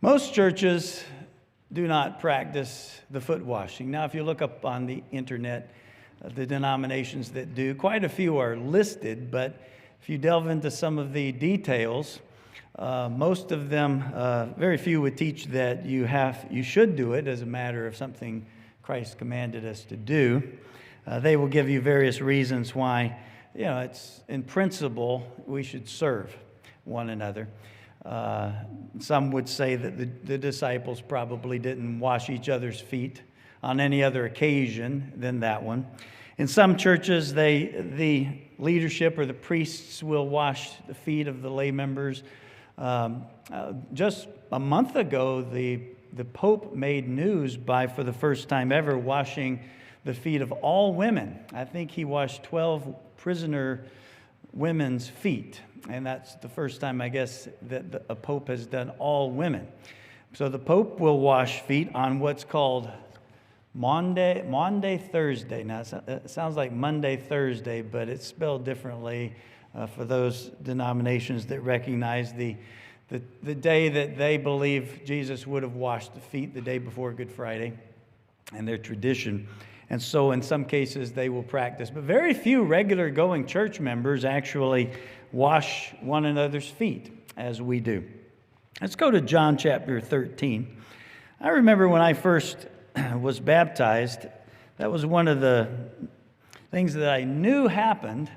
Most churches do not practice the foot washing. Now, if you look up on the internet, the denominations that do, quite a few are listed, but if you delve into some of the details, most of them, very few would teach that you should do it as a matter of something Christ commanded us to do. They will give you various reasons why, it's in principle we should serve one another. Some would say that the disciples probably didn't wash each other's feet on any other occasion than that one. In some churches, the leadership or the priests will wash the feet of the lay members. Just a month ago, the Pope made news by, for the first time ever, washing the feet of all women. I think he washed 12 prisoner women's feet. And that's the first time, I guess, that a pope has done all women. So the pope will wash feet on what's called Maundy Thursday. Now, it sounds like Monday, Thursday, but it's spelled differently for those denominations that recognize the day that they believe Jesus would have washed the feet, the day before Good Friday, and their tradition. And so in some cases they will practice. But very few regular going church members actually wash one another's feet as we do. Let's go to John chapter 13. I remember when I first was baptized, that was one of the things that I knew happened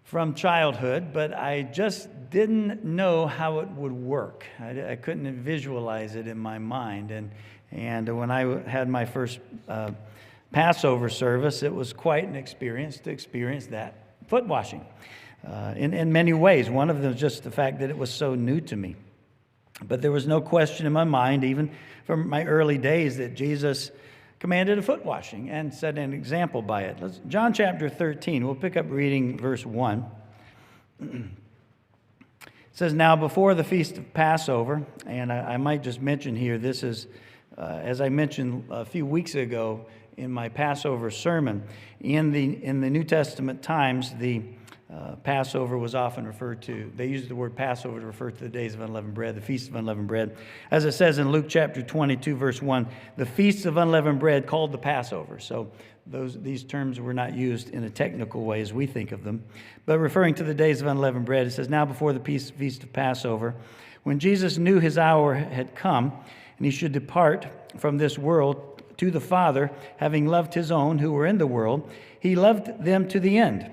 from childhood, but I just didn't know how it would work. I couldn't visualize it in my mind. And when I had my first Passover service, it was quite an experience to experience that foot washing in many ways. One of them was just the fact that it was so new to me. But there was no question in my mind, even from my early days, that Jesus commanded a foot washing and set an example by it. John chapter 13, we'll pick up reading verse 1. It says, "Now before the feast of Passover," and I might just mention here, this is, as I mentioned a few weeks ago in my Passover sermon, in the New Testament times, the Passover was often referred to, they used the word Passover to refer to the days of unleavened bread, the feast of unleavened bread. As it says in Luke chapter 22, verse 1, the feast of unleavened bread called the Passover. So these terms were not used in a technical way as we think of them. But referring to the days of unleavened bread, it says, "Now before the feast of Passover, when Jesus knew his hour had come, and he should depart from this world to the Father, having loved his own who were in the world, he loved them to the end.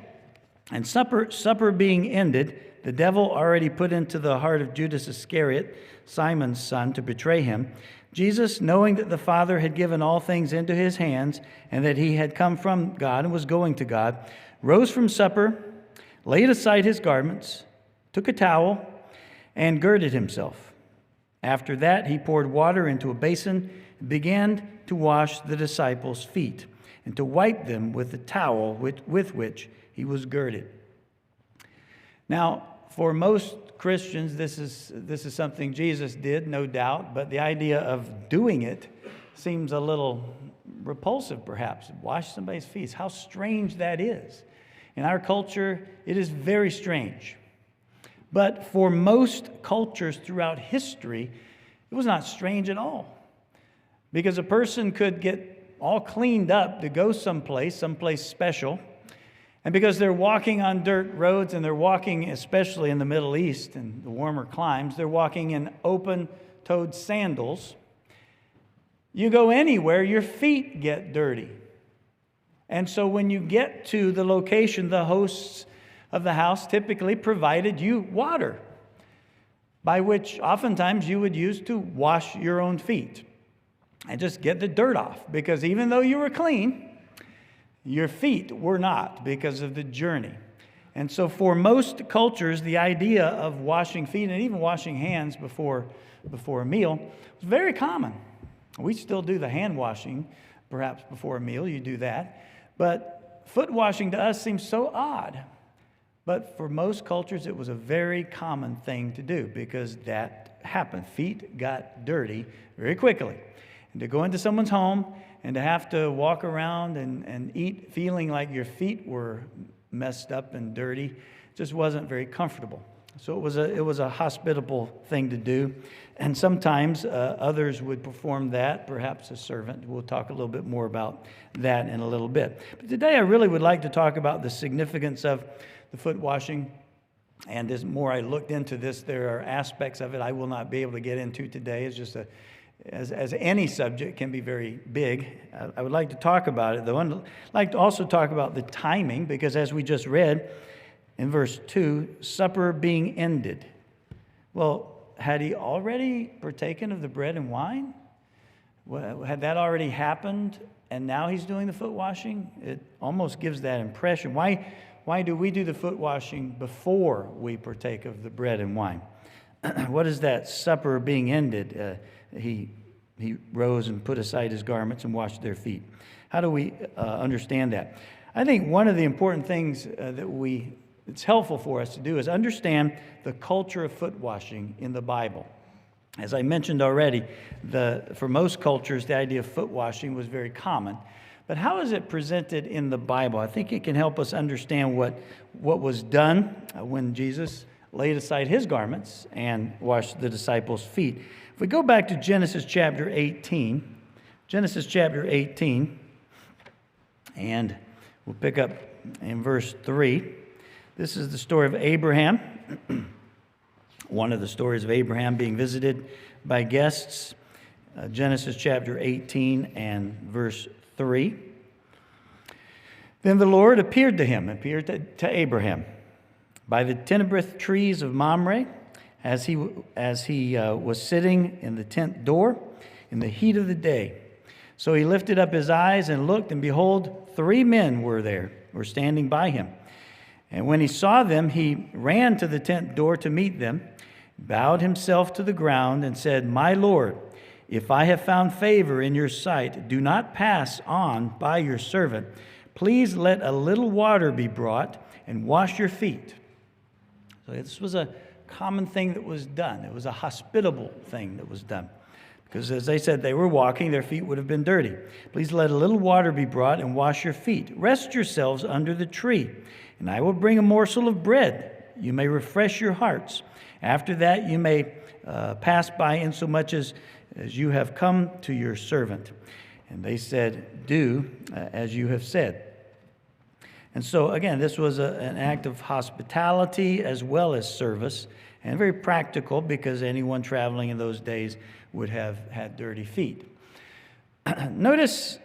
And supper being ended, the devil already put into the heart of Judas Iscariot, Simon's son, to betray him. Jesus, knowing that the Father had given all things into his hands, and that he had come from God and was going to God, rose from supper, laid aside his garments, took a towel, and girded himself. After that, he poured water into a basin and began to wash the disciples' feet, and to wipe them with the towel with which he was girded." Now, for most Christians, this is something Jesus did, no doubt, but the idea of doing it seems a little repulsive, perhaps. Wash somebody's feet. How strange that is. In our culture, it is very strange. But for most cultures throughout history, it was not strange at all. Because a person could get all cleaned up to go someplace special, and because they're walking on dirt roads, and they're walking, especially in the Middle East and the warmer climes, they're walking in open-toed sandals. You go anywhere, your feet get dirty. And so when you get to the location, the hosts of the house typically provided you water, by which oftentimes you would use to wash your own feet and just get the dirt off. Because even though you were clean, your feet were not, because of the journey. And so for most cultures, the idea of washing feet and even washing hands before a meal was very common. We still do the hand washing, perhaps before a meal, you do that. But foot washing to us seems so odd. But for most cultures, it was a very common thing to do, because that happened. Feet got dirty very quickly. And to go into someone's home and to have to walk around and eat feeling like your feet were messed up and dirty just wasn't very comfortable. So it was a hospitable thing to do. And sometimes others would perform that, perhaps a servant. We'll talk a little bit more about that in a little bit. But today I really would like to talk about the significance of the foot washing. And as more I looked into this, there are aspects of it I will not be able to get into today. It's just as any subject can be very big. I would like to talk about it, though. I'd like to also talk about the timing, because as we just read in verse 2, supper being ended. Well, had he already partaken of the bread and wine? Well, had that already happened, and now he's doing the foot washing? It almost gives that impression. Why do we do the foot washing before we partake of the bread and wine? What is that supper being ended? He rose and put aside his garments and washed their feet. How do we understand that? I think one of the important things it's helpful for us to do is understand the culture of foot washing in the Bible. As I mentioned already, for most cultures, the idea of foot washing was very common. But how is it presented in the Bible? I think it can help us understand what was done when Jesus laid aside his garments and washed the disciples' feet. If we go back to Genesis chapter 18, and we'll pick up in verse 3. This is the story of Abraham, one of the stories of Abraham being visited by guests. Genesis chapter 18 and verse 3. Then the Lord appeared to Abraham, by the terebinth trees of Mamre, as he was sitting in the tent door in the heat of the day. So he lifted up his eyes and looked, and behold, 3 men were standing by him. And when he saw them, he ran to the tent door to meet them, bowed himself to the ground, and said, "My Lord, if I have found favor in your sight, do not pass on by your servant. Please let a little water be brought and wash your feet." So this was a common thing that was done. It was a hospitable thing that was done. Because as they said, they were walking, their feet would have been dirty. "Please let a little water be brought and wash your feet. Rest yourselves under the tree, and I will bring a morsel of bread. You may refresh your hearts. After that you may pass by, insomuch as you have come to your servant." And they said, "Do as you have said." And so, again, this was an act of hospitality as well as service, and very practical, because anyone traveling in those days would have had dirty feet. Notice,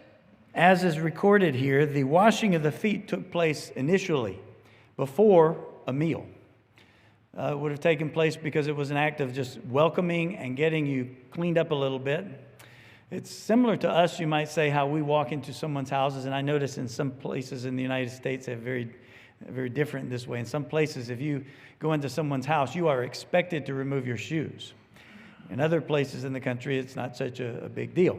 as is recorded here, the washing of the feet took place initially before a meal. It would have taken place because it was an act of just welcoming and getting you cleaned up a little bit. It's similar to us, you might say, how we walk into someone's houses, and I notice in some places in the United States they're very, very different this way. In some places, if you go into someone's house, you are expected to remove your shoes. In other places in the country, it's not such a big deal.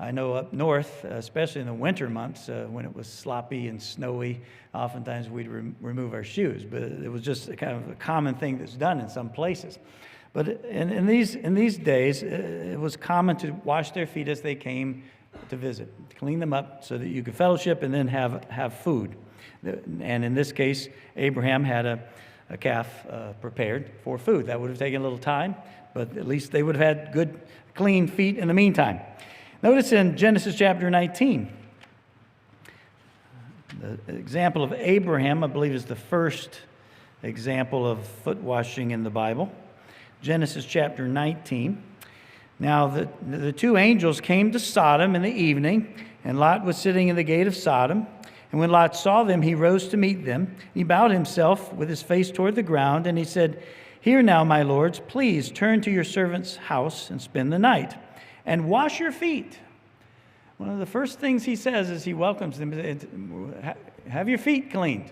I know up north, especially in the winter months, when it was sloppy and snowy, oftentimes we'd remove our shoes. But it was just a kind of a common thing that's done in some places. But in these days, it was common to wash their feet as they came to visit, clean them up so that you could fellowship and then have food. And in this case, Abraham had a calf prepared for food. That would have taken a little time, but at least they would have had good, clean feet in the meantime. Notice in Genesis chapter 19, the example of Abraham, I believe, is the first example of foot washing in the Bible. Genesis chapter 19. Now the 2 angels came to Sodom in the evening, and Lot was sitting in the gate of Sodom. And when Lot saw them, he rose to meet them. He bowed himself with his face toward the ground, and he said, "Here now, my lords, please turn to your servant's house and spend the night, and wash your feet." One of the first things he says as he welcomes them is, "Have your feet cleaned.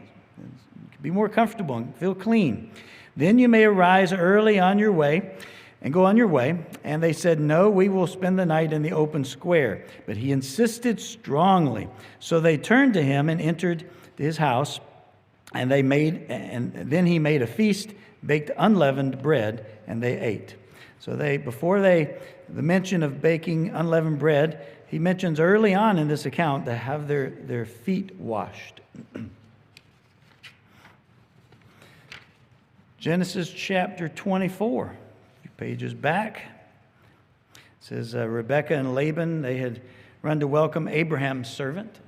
Be more comfortable and feel clean. Then you may arise early on your way and go on your way." And they said, "No, we will spend the night in the open square." But he insisted strongly. So they turned to him and entered his house, and then he made a feast, baked unleavened bread, and they ate. So the mention of baking unleavened bread, he mentions early on in this account to have their feet washed. Genesis chapter 24, a few pages back. It says, Rebekah and Laban, they had run to welcome Abraham's servant.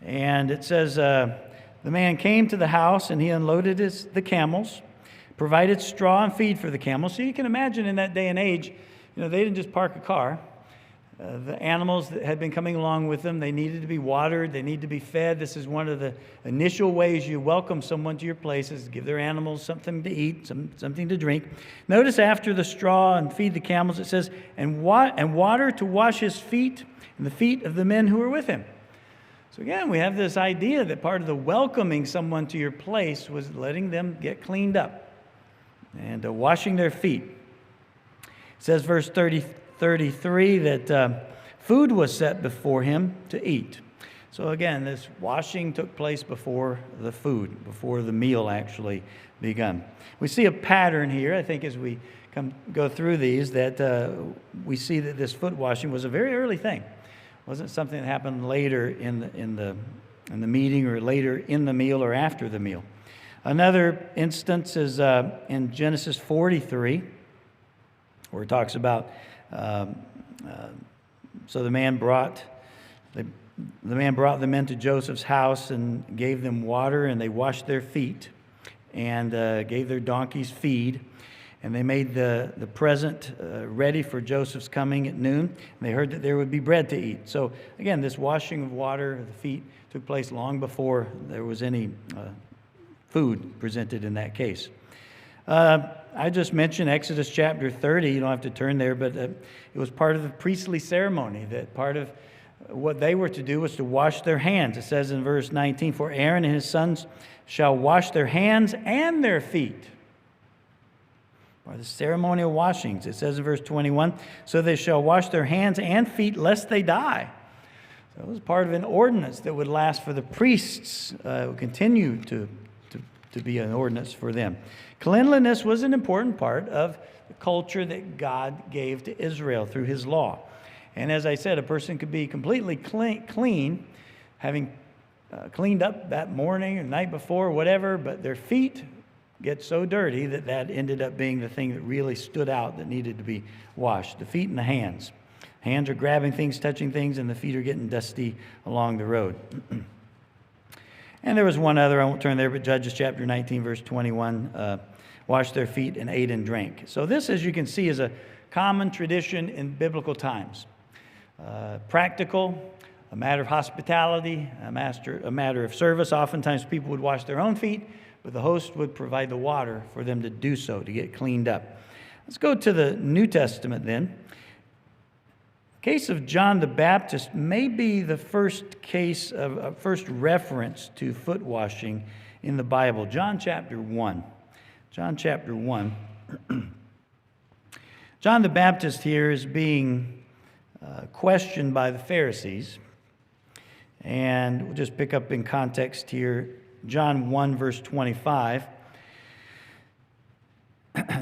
And it says, the man came to the house and he unloaded the camels, provided straw and feed for the camels. So you can imagine in that day and age, they didn't just park a car. The animals that had been coming along with them, they needed to be watered, they need to be fed. This is one of the initial ways you welcome someone to your places, give their animals something to eat, something to drink. Notice after the straw and feed the camels, it says, and water to wash his feet and the feet of the men who were with him. So again, we have this idea that part of the welcoming someone to your place was letting them get cleaned up and washing their feet. It says, verse 33, that food was set before him to eat. So again, this washing took place before the food, before the meal actually begun. We see a pattern here, I think, as we go through these, that we see that this foot washing was a very early thing. It wasn't something that happened later in the meeting or later in the meal or after the meal. Another instance is in Genesis 43, where it talks about so the man brought the men to Joseph's house and gave them water, and they washed their feet and gave their donkeys feed. And they made the present ready for Joseph's coming at noon. And they heard that there would be bread to eat. So again, this washing of water of the feet took place long before there was any food presented in that case. I just mentioned Exodus chapter 30. You don't have to turn there, but it was part of the priestly ceremony, that part of what they were to do was to wash their hands. It says in verse 19, for Aaron and his sons shall wash their hands and their feet. By the ceremonial washings. It says in verse 21, so they shall wash their hands and feet lest they die. So it was part of an ordinance that would last for the priests, would continue to be an ordinance for them. Cleanliness was an important part of the culture that God gave to Israel through his law. And as I said, a person could be completely clean, having cleaned up that morning or night before, whatever, but their feet get so dirty that ended up being the thing that really stood out that needed to be washed. The feet and the hands. Hands are grabbing things, touching things, and the feet are getting dusty along the road. And there was one other, I won't turn there, but Judges chapter 19, verse 21, washed their feet and ate and drank. So this, as you can see, is a common tradition in biblical times. Practical, a matter of hospitality, a matter of service. Oftentimes people would wash their own feet, but the host would provide the water for them to do so, to get cleaned up. Let's go to the New Testament then. The case of John the Baptist may be the first case of first reference to foot washing in the Bible. John chapter 1. John chapter 1. John the Baptist here is being questioned by the Pharisees. And we'll just pick up in context here. John 1, verse 25.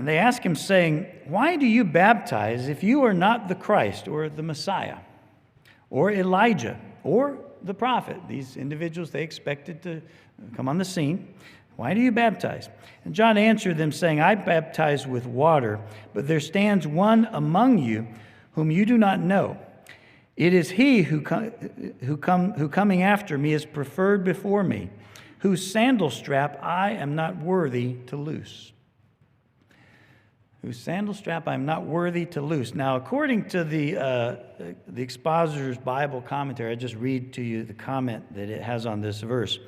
They ask him, saying, why do you baptize if you are not the Christ, or the Messiah, or Elijah, or the prophet? These individuals they expected to come on the scene. Why do you baptize? And John answered them, saying, I baptize with water, but there stands one among you whom you do not know. It is he who coming after me is preferred before me, whose sandal strap I am not worthy to loose. Whose sandal strap I am not worthy to loose. Now, according to the Expositor's Bible commentary, I just read to you the comment that it has on this verse.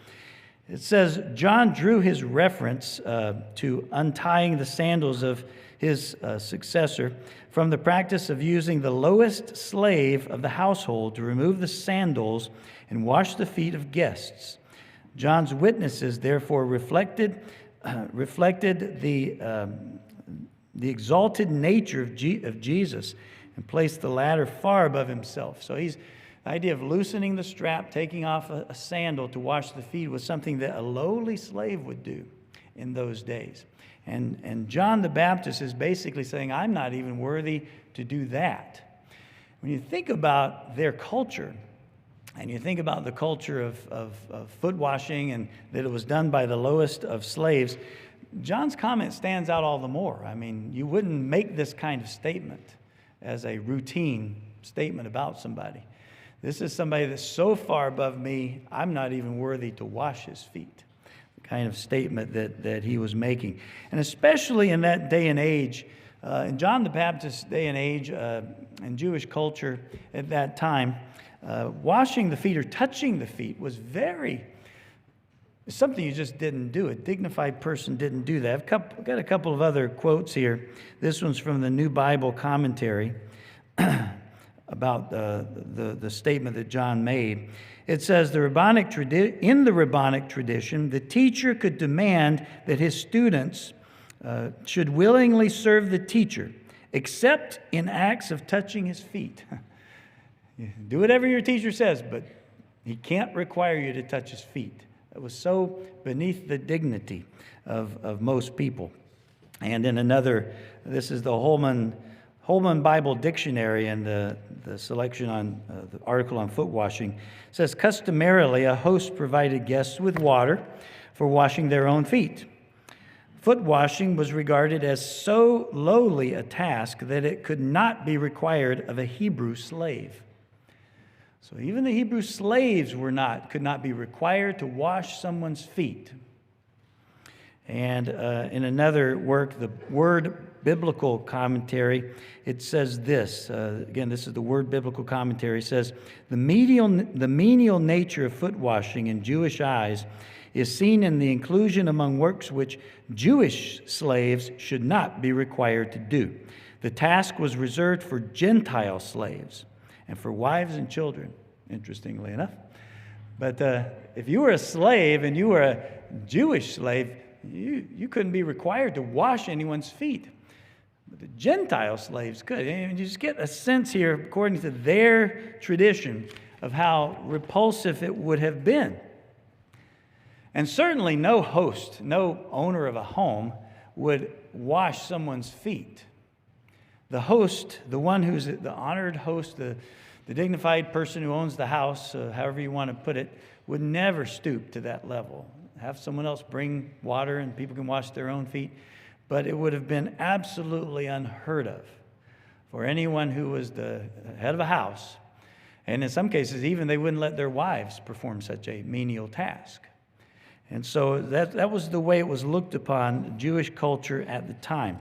It says, John drew his reference to untying the sandals of his successor from the practice of using the lowest slave of the household to remove the sandals and wash the feet of guests. John's witnesses, therefore, reflected the exalted nature of Jesus and placed the latter far above himself. So the idea of loosening the strap, taking off a sandal to wash the feet was something that a lowly slave would do in those days. And John the Baptist is basically saying, I'm not even worthy to do that. When you think about their culture, and you think about the culture of foot washing and that it was done by the lowest of slaves, John's comment stands out all the more. I mean, you wouldn't make this kind of statement as a routine statement about somebody. This is somebody that's so far above me, I'm not even worthy to wash his feet. The kind of statement that he was making. And especially in that day and age, in John the Baptist's day and age, in Jewish culture at that time, washing the feet or touching the feet was something you just didn't do. A dignified person didn't do that. I've got a couple of other quotes here. This one's from the New Bible Commentary about the statement that John made. It says, in the rabbinic tradition, the teacher could demand that his students should willingly serve the teacher, except in acts of touching his feet. Do whatever your teacher says, but he can't require you to touch his feet. It was so beneath the dignity of most people. And in this is the Holman Bible Dictionary, and the selection on the article on foot washing. It says, customarily, a host provided guests with water for washing their own feet. Foot washing was regarded as so lowly a task that it could not be required of a Hebrew slave. So even the Hebrew slaves could not be required to wash someone's feet. And in another work, the Word Biblical Commentary, it says this. Again, this is the Word Biblical Commentary. It says, the menial nature of foot washing in Jewish eyes is seen in the inclusion among works which Jewish slaves should not be required to do. The task was reserved for Gentile slaves and for wives and children, interestingly enough. But if you were a slave and you were a Jewish slave, you couldn't be required to wash anyone's feet. But the Gentile slaves could. And you just get a sense here, according to their tradition, of how repulsive it would have been. And certainly no host, no owner of a home, would wash someone's feet. The host, the one who's the honored host, the dignified person who owns the house, however you want to put it, would never stoop to that level. Have someone else bring water and people can wash their own feet. But it would have been absolutely unheard of for anyone who was the head of a house. And in some cases, even they wouldn't let their wives perform such a menial task. And so that was the way it was looked upon, Jewish culture at the time.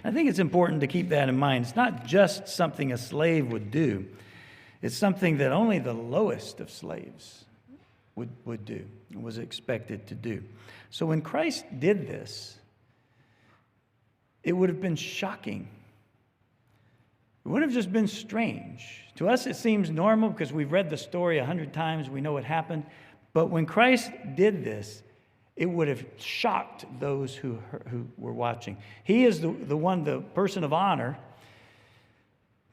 I think it's important to keep that in mind. It's not just something a slave would do. It's something that only the lowest of slaves would do, was expected to do. So when Christ did this, it would have been shocking. It would have just been strange. To us, it seems normal because we've read the story 100 times. We know what happened. But when Christ did this, it would have shocked those who were watching. He is the person of honor.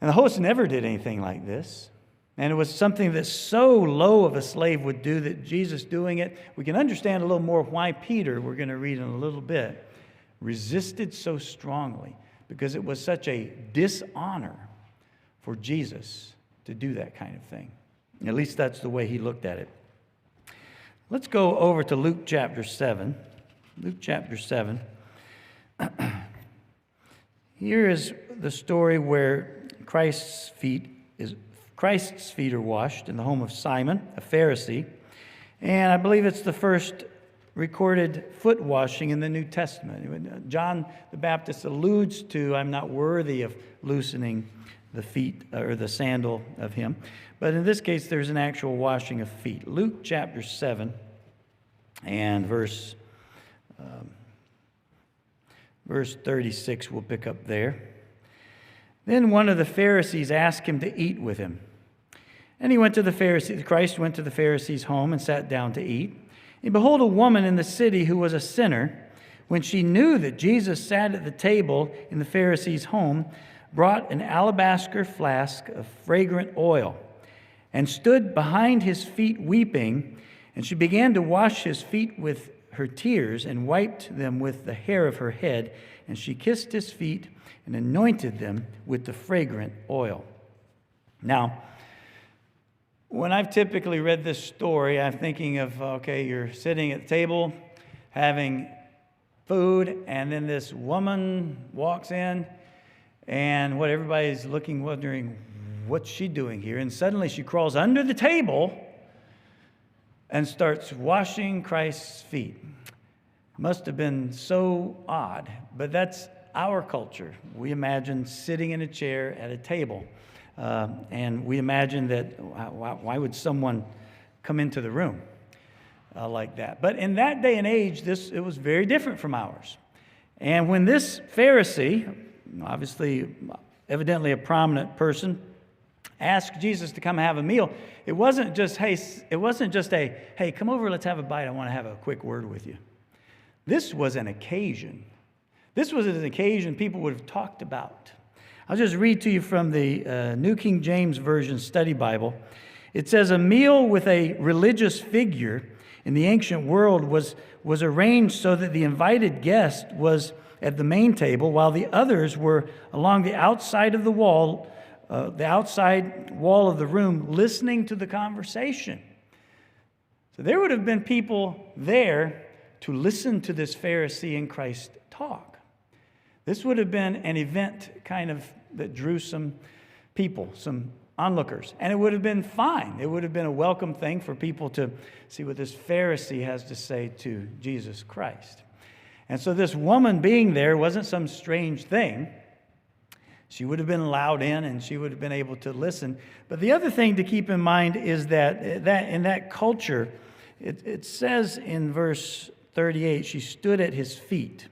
And the host never did anything like this. And it was something that so low of a slave would do that Jesus doing it, we can understand a little more why Peter, we're going to read in a little bit, resisted so strongly, because it was such a dishonor for Jesus to do that kind of thing. At least that's the way he looked at it. Let's go over to Luke chapter 7. Luke chapter 7. Here is the story where Christ's feet are washed in the home of Simon, a Pharisee. And I believe it's the first recorded foot washing in the New Testament. John the Baptist alludes to, I'm not worthy of loosening the feet or the sandal of him. But in this case, there's an actual washing of feet. Luke chapter 7 and verse 36, we'll pick up there. Then one of the Pharisees asked him to eat with him. And Christ went to the Pharisee's home and sat down to eat. And behold, a woman in the city who was a sinner, when she knew that Jesus sat at the table in the Pharisee's home, brought an alabaster flask of fragrant oil and stood behind his feet weeping. And she began to wash his feet with her tears and wiped them with the hair of her head. And she kissed his feet and anointed them with the fragrant oil. Now, when I've typically read this story, I'm thinking of, okay, you're sitting at the table having food, and then this woman walks in, and what everybody's looking, wondering, what's she doing here? And suddenly she crawls under the table and starts washing Christ's feet. Must have been so odd, but that's our culture. We imagine sitting in a chair at a table, and we imagine that why would someone come into the room like that? But in that day and age, it was very different from ours. And when this Pharisee, obviously, evidently a prominent person, asked Jesus to come have a meal, it wasn't just a, hey, come over, let's have a bite, I want to have a quick word with you. This was an occasion. This was an occasion people would have talked about. I'll just read to you from the New King James Version Study Bible. It says, a meal with a religious figure in the ancient world was arranged so that the invited guest was at the main table, while the others were along the outside of the wall of the room, listening to the conversation. So there would have been people there to listen to this Pharisee and Christ talk. This would have been an event that drew some people, some onlookers. And it would have been fine. It would have been a welcome thing for people to see what this Pharisee has to say to Jesus Christ. And so this woman being there wasn't some strange thing. She would have been allowed in and she would have been able to listen. But the other thing to keep in mind is that in that culture, it says in verse 38, she stood at his feet.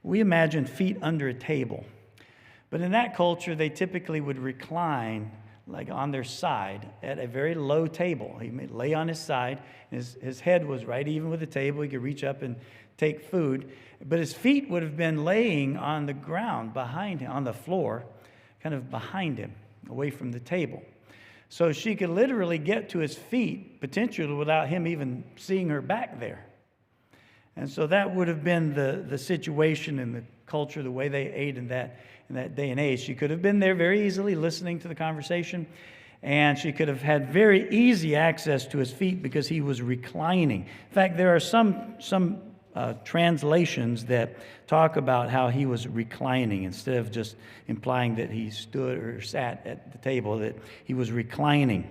We imagine feet under a table. But in that culture, they typically would recline like on their side at a very low table. He may lay on his side. His head was right even with the table. He could reach up and take food. But his feet would have been laying on the ground behind him, on the floor, kind of behind him, away from the table. So she could literally get to his feet, potentially without him even seeing her back there. And so that would have been the situation and the culture, the way they ate in that day and age. She could have been there very easily listening to the conversation, and she could have had very easy access to his feet because he was reclining. In fact, there are some translations that talk about how he was reclining instead of just implying that he stood or sat at the table, that he was reclining.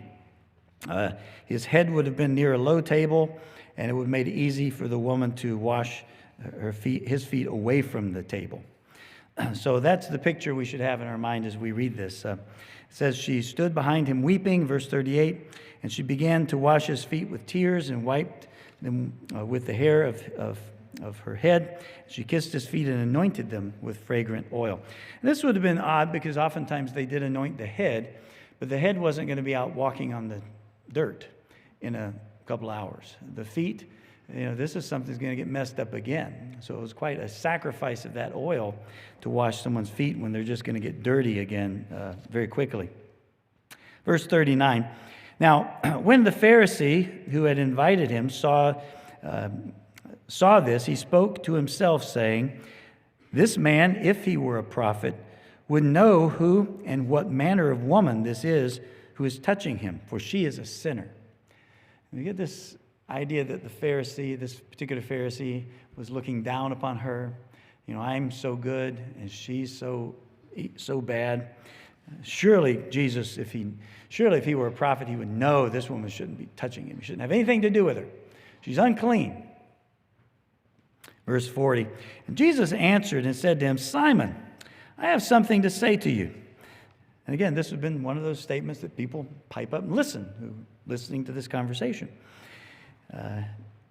His head would have been near a low table, and it would have made it easy for the woman to wash his feet away from the table. So that's the picture we should have in our mind as we read this. It says, she stood behind him weeping, verse 38, and she began to wash his feet with tears and wiped them with the hair of her head. She kissed his feet and anointed them with fragrant oil. And this would have been odd because oftentimes they did anoint the head, but the head wasn't going to be out walking on the dirt in a couple hours. The feet, this is something that's going to get messed up again. So it was quite a sacrifice of that oil to wash someone's feet when they're just going to get dirty again very quickly. Verse 39. Now, when the Pharisee who had invited him saw this, he spoke to himself, saying, this man, if he were a prophet, would know who and what manner of woman this is who is touching him, for she is a sinner. And we get this idea that this particular Pharisee, was looking down upon her. I'm so good and she's so bad. Surely Jesus, if he were a prophet, he would know this woman shouldn't be touching him. He shouldn't have anything to do with her. She's unclean. Verse 40, and Jesus answered and said to him, Simon, I have something to say to you. And again, this has been one of those statements that people pipe up and listening to this conversation.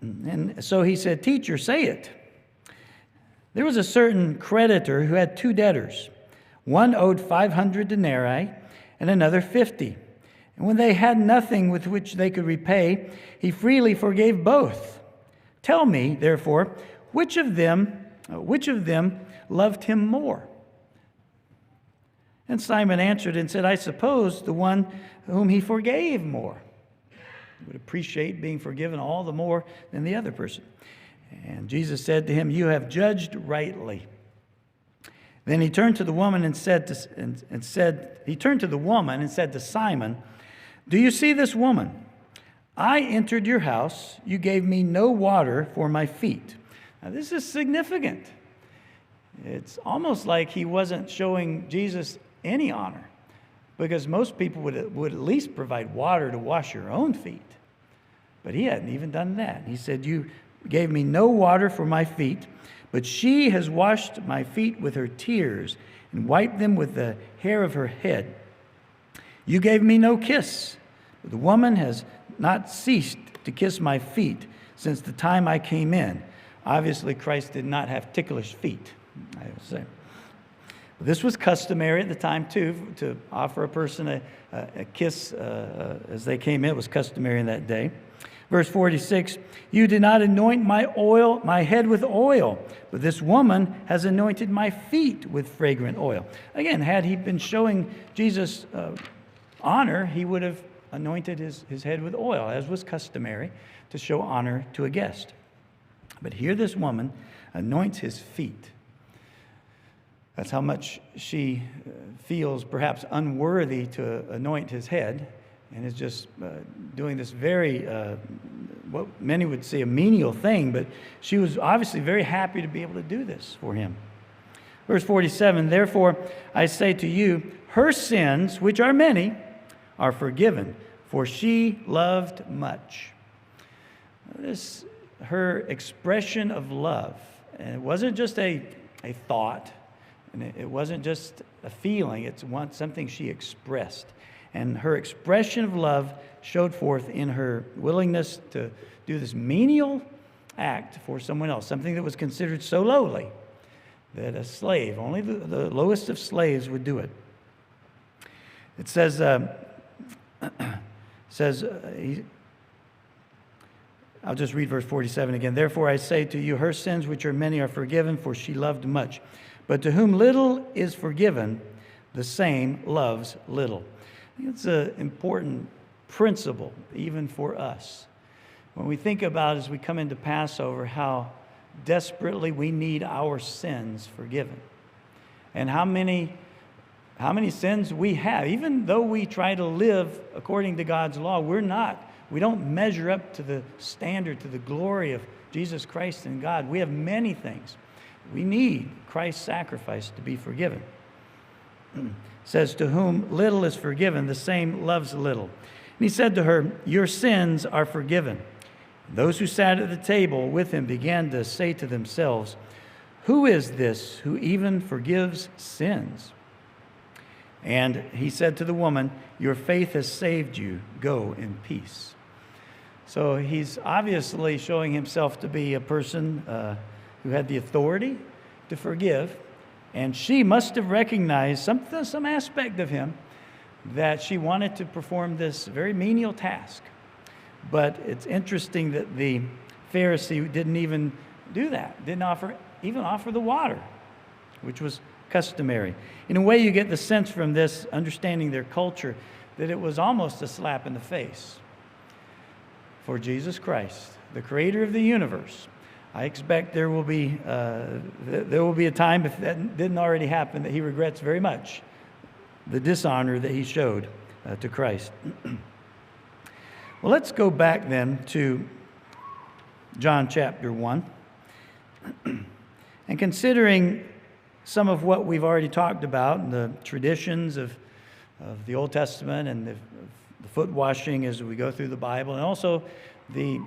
And so he said, Teacher, say it. There was a certain creditor who had 2 debtors. One owed 500 denarii and another 50. And when they had nothing with which they could repay, he freely forgave both. Tell me, therefore, which of them loved him more? And Simon answered and said, I suppose the one whom he forgave more. He would appreciate being forgiven all the more than the other person. And Jesus said to him, you have judged rightly. Then he turned to the woman and said to Simon, do you see this woman? I entered your house. You gave me no water for my feet. Now, this is significant. It's almost like he wasn't showing Jesus any honor, because most people would at least provide water to wash your own feet. But he hadn't even done that. He said, "You gave me no water for my feet, but she has washed my feet with her tears and wiped them with the hair of her head. You gave me no kiss, but the woman has not ceased to kiss my feet since the time I came in." Obviously, Christ did not have ticklish feet, I would say. This was customary at the time, too, to offer a person a kiss as they came in. It was customary in that day. Verse 46, "You did not anoint my head with oil, but this woman has anointed my feet with fragrant oil." Again, had he been showing Jesus honor, he would have anointed his head with oil, as was customary to show honor to a guest. But here this woman anoints his feet. That's how much she feels perhaps unworthy to anoint his head, and is just doing this very, what many would say a menial thing, but she was obviously very happy to be able to do this for him. Verse 47, "Therefore I say to you, her sins, which are many, are forgiven, for she loved much." This, her expression of love, and it wasn't just a thought, and it wasn't just a feeling, it's something she expressed. And her expression of love showed forth in her willingness to do this menial act for someone else, something that was considered so lowly that a slave, only the lowest of slaves would do it. It says, I'll just read verse 47 again. "Therefore I say to you, her sins, which are many, are forgiven, for she loved much. But to whom little is forgiven, the same loves little." I think it's an important principle, even for us. When we think about, as we come into Passover, how desperately we need our sins forgiven, and how many sins we have. Even though we try to live according to God's law, we don't measure up to the standard, to the glory of Jesus Christ and God. We have many things. We need Christ's sacrifice to be forgiven. It says, "To whom little is forgiven, the same loves little." And he said to her, "Your sins are forgiven." Those who sat at the table with him began to say to themselves, "Who is this who even forgives sins?" And he said to the woman, "Your faith has saved you. Go in peace." So he's obviously showing himself to be a person who had the authority to forgive. And she must have recognized some aspect of him that she wanted to perform this very menial task. But it's interesting that the Pharisee didn't even do that, didn't even offer the water, which was customary. In a way, you get the sense from this, understanding their culture, that it was almost a slap in the face for Jesus Christ, the creator of the universe. I expect there will be a time, if that didn't already happen, that he regrets very much the dishonor that he showed to Christ. Well, let's go back then to John chapter 1. And considering some of what we've already talked about, the traditions of the Old Testament and the foot washing as we go through the Bible, and also the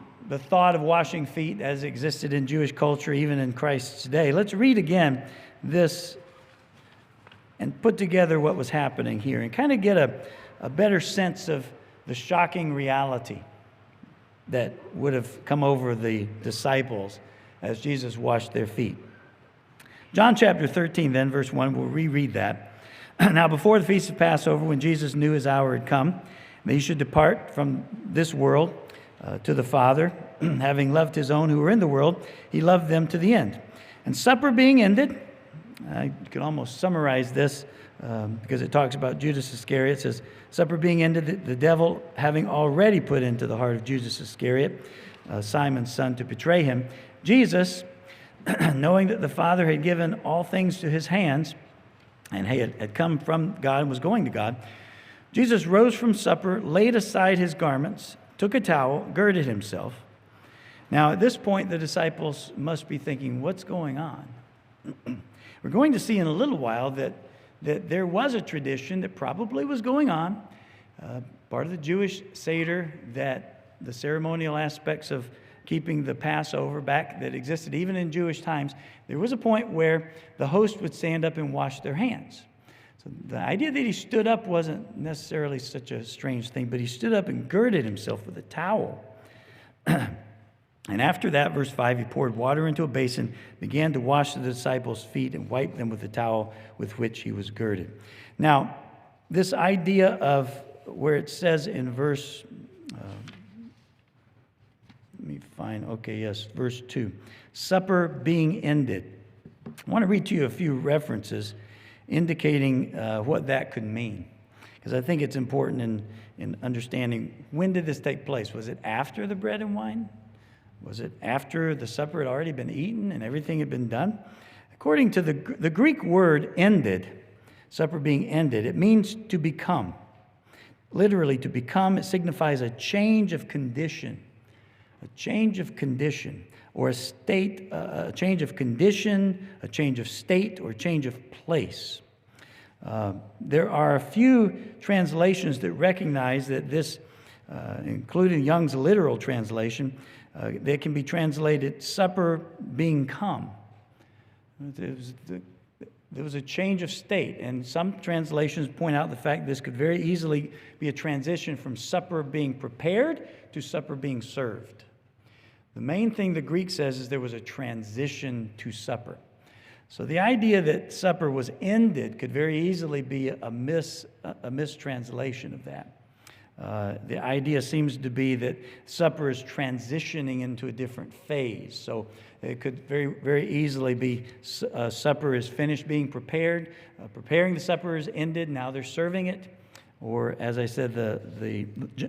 thought of washing feet as existed in Jewish culture, even in Christ's day. Let's read again this and put together what was happening here and kind of get a better sense of the shocking reality that would have come over the disciples as Jesus washed their feet. John chapter 13, then, verse 1, we'll reread that. "Now before the feast of Passover, when Jesus knew his hour had come, that he should depart from this world to the Father, having loved his own who were in the world, he loved them to the end. And supper being ended," I could almost summarize this because it talks about Judas Iscariot. It says, "Supper being ended, the devil having already put into the heart of Judas Iscariot, Simon's son, to betray him, Jesus, knowing that the Father had given all things to his hands, and had come from God and was going to God, Jesus rose from supper, laid aside his garments, took a towel, girded himself. Now, at this point, the disciples must be thinking, what's going on? We're going to see in a little while that there was a tradition that probably was going on, part of the Jewish Seder, that the ceremonial aspects of keeping the Passover back that existed even in Jewish times, there was a point where the host would stand up and wash their hands. So the idea that he stood up wasn't necessarily such a strange thing, but he stood up and girded himself with a towel. And after that, verse 5, he poured water into a basin, began to wash the disciples' feet, and wiped them with the towel with which he was girded. Now, this idea of where it says in verse, verse 2, supper being ended. I want to read to you a few references indicating what that could mean, because I think it's important in understanding, when did this take place? Was it after the bread and wine? Was it after the supper had already been eaten and everything had been done? According to the Greek word ended, supper being ended, it means to become. Literally, to become, it signifies a change of condition. A change of condition, or a state, a change of condition, a change of state, or a change of place. There are a few translations that recognize that this, including Young's literal translation, they can be translated supper being come. There was a change of state, and some translations point out the fact this could very easily be a transition from supper being prepared to supper being served. The main thing the Greek says is there was a transition to supper. So the idea that supper was ended could very easily be a mistranslation of that. The idea seems to be that supper is transitioning into a different phase. So it could very, very easily be supper is finished being prepared. Preparing the supper is ended. Now they're serving it. Or, as I said, the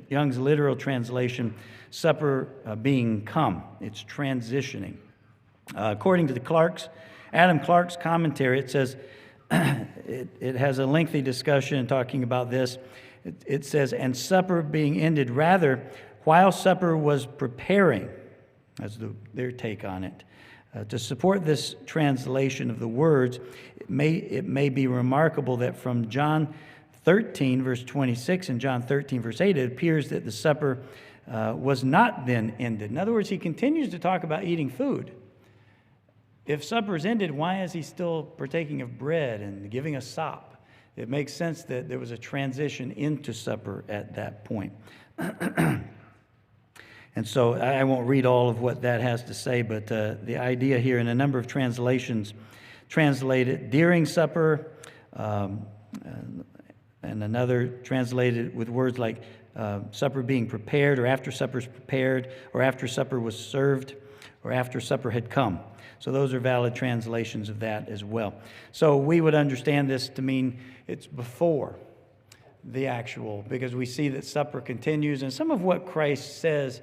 Young's literal translation, supper being come. It's transitioning. According to the Adam Clark's commentary, it says, it has a lengthy discussion talking about this. It says, and supper being ended, rather, while supper was preparing, that's their take on it. To support this translation of the words, it may be remarkable that from John 13, verse 26, and John 13, verse 8, it appears that the supper was not then ended. In other words, he continues to talk about eating food. If supper is ended, why is he still partaking of bread and giving a sop? It makes sense that there was a transition into supper at that point. And so I won't read all of what that has to say, but the idea here in a number of translations translate it during supper, and another translated with words like supper being prepared, or after supper is prepared, or after supper was served, or after supper had come. So those are valid translations of that as well. So we would understand this to mean it's before the actual, because we see that supper continues, and some of what Christ says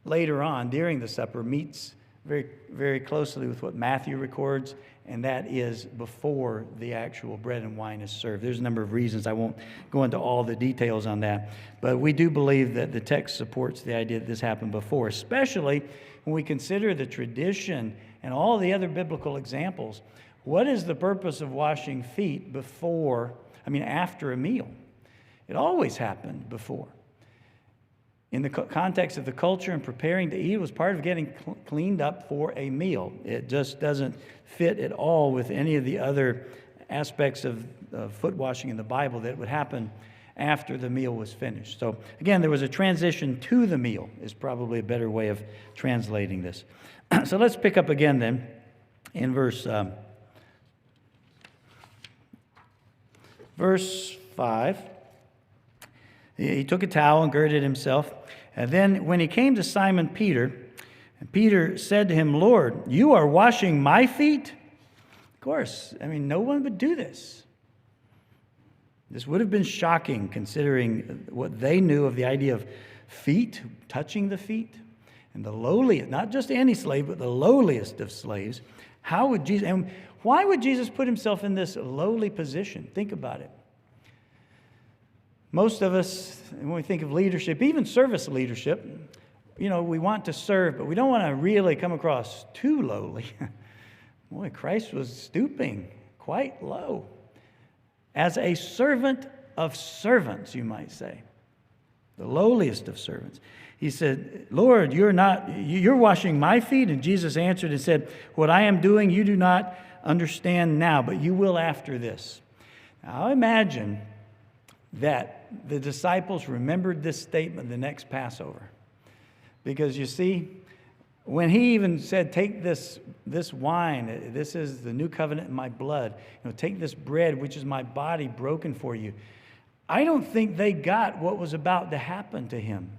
later on during the supper meets very, very closely with what Matthew records, and that is before the actual bread and wine is served. There's a number of reasons. I won't go into all the details on that, but we do believe that the text supports the idea that this happened before, especially when we consider the tradition and all the other biblical examples. What is the purpose of washing feet after a meal? It always happened before. In the context of the culture and preparing to eat, it was part of getting cleaned up for a meal. It just doesn't fit at all with any of the other aspects of foot washing in the Bible that would happen after the meal was finished. So again, there was a transition to the meal is probably a better way of translating this. So let's pick up again then in verse 5. He took a towel and girded himself. And then when he came to Simon Peter, and Peter said to him, Lord, you are washing my feet? Of course, no one would do this. This would have been shocking considering what they knew of the idea of feet, touching the feet. And the lowliest, not just any slave, but the lowliest of slaves. And why would Jesus put himself in this lowly position? Think about it. Most of us, when we think of leadership, even service leadership, we want to serve, but we don't want to really come across too lowly. Boy, Christ was stooping quite low as a servant of servants, you might say, the lowliest of servants. He said, Lord, you're washing my feet. And Jesus answered and said, what I am doing, you do not understand now, but you will after this. Now, I imagine that the disciples remembered this statement the next Passover. Because you see, when he even said, take this wine, this is the new covenant in my blood, take this bread, which is my body broken for you. I don't think they got what was about to happen to him.